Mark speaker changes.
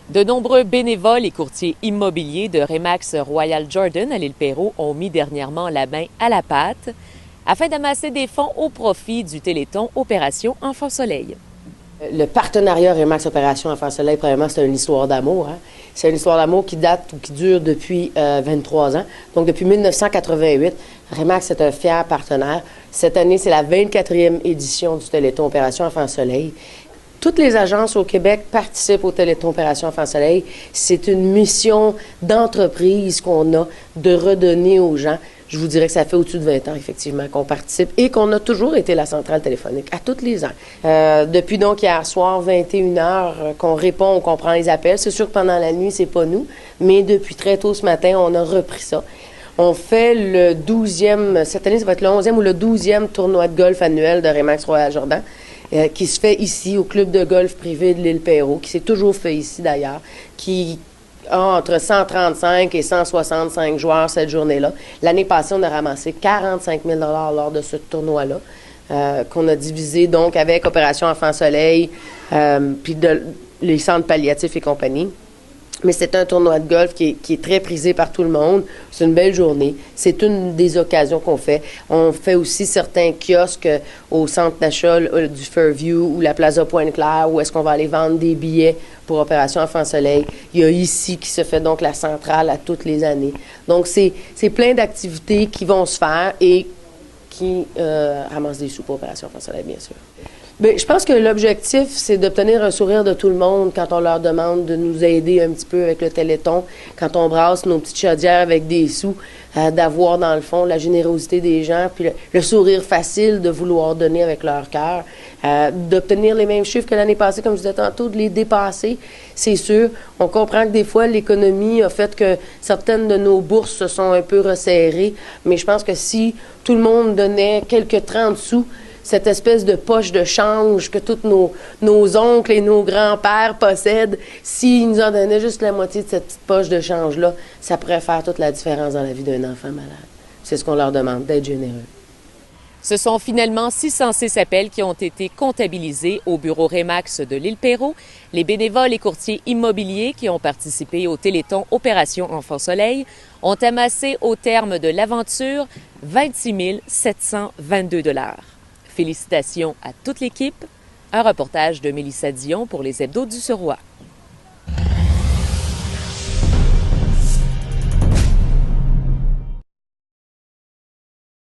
Speaker 1: De nombreux bénévoles et courtiers immobiliers de Remax Royal Jordan à l'île Perrot ont mis dernièrement la main à la pâte afin d'amasser des fonds au profit du Téléthon Opération Enfant Soleil.
Speaker 2: Le partenariat Remax Opération Enfant Soleil, premièrement, c'est une histoire d'amour. C'est une histoire d'amour qui date ou qui dure depuis 23 ans. Donc, depuis 1988, Remax est un fier partenaire. Cette année, c'est la 24e édition du Téléthon Opération Enfant Soleil. Toutes les agences au Québec participent au Téléthon Opération Enfant Soleil. C'est une mission d'entreprise qu'on a de redonner aux gens. Je vous dirais que ça fait au-dessus de 20 ans, effectivement, qu'on participe et qu'on a toujours été la centrale téléphonique, à tous les ans. Depuis donc hier soir, 21 heures, qu'on répond, qu'on prend les appels. C'est sûr que pendant la nuit, c'est pas nous, mais depuis très tôt ce matin, on a repris ça. On fait le 12e, cette année, ça va être le 11e ou le 12e tournoi de golf annuel de Remax Royal Jordan, qui se fait ici, au club de golf privé de l'île Perrot, qui s'est toujours fait ici d'ailleurs, qui a entre 135 et 165 joueurs cette journée-là. L'année passée, on a ramassé 45 000 $ lors de ce tournoi-là, qu'on a divisé donc avec Opération Enfant Soleil, puis les centres palliatifs et compagnie. Mais c'est un tournoi de golf qui est très prisé par tout le monde. C'est une belle journée. C'est une des occasions qu'on fait. On fait aussi certains kiosques au centre d'achat du Fairview ou la Plaza Pointe-Claire où est-ce qu'on va aller vendre des billets pour Opération Enfant Soleil. Il y a ici qui se fait donc la centrale à toutes les années. Donc, c'est plein d'activités qui vont se faire et qui ramassent des sous pour Opération Enfant Soleil, bien sûr. Bien, je pense que l'objectif, c'est d'obtenir un sourire de tout le monde quand on leur demande de nous aider un petit peu avec le Téléthon, quand on brasse nos petites chaudières avec des sous, d'avoir dans le fond la générosité des gens, puis le sourire facile de vouloir donner avec leur cœur, d'obtenir les mêmes chiffres que l'année passée, comme je disais tantôt, de les dépasser, c'est sûr. On comprend que des fois, l'économie a fait que certaines de nos bourses se sont un peu resserrées, mais je pense que si tout le monde donnait quelques 30 sous, cette espèce de poche de change que tous nos oncles et nos grands-pères possèdent, s'ils nous en donnaient juste la moitié de cette petite poche de change-là, ça pourrait faire toute la différence dans la vie d'un enfant malade. C'est ce qu'on leur demande, d'être généreux.
Speaker 1: Ce sont finalement 606 appels qui ont été comptabilisés au bureau Remax de l'île Perrot. Les bénévoles et courtiers immobiliers qui ont participé au Téléthon Opération Enfant Soleil ont amassé au terme de l'aventure 26 722 $. Félicitations à toute l'équipe. Un reportage de Mélissa Dion pour les Hebdos du Suroît.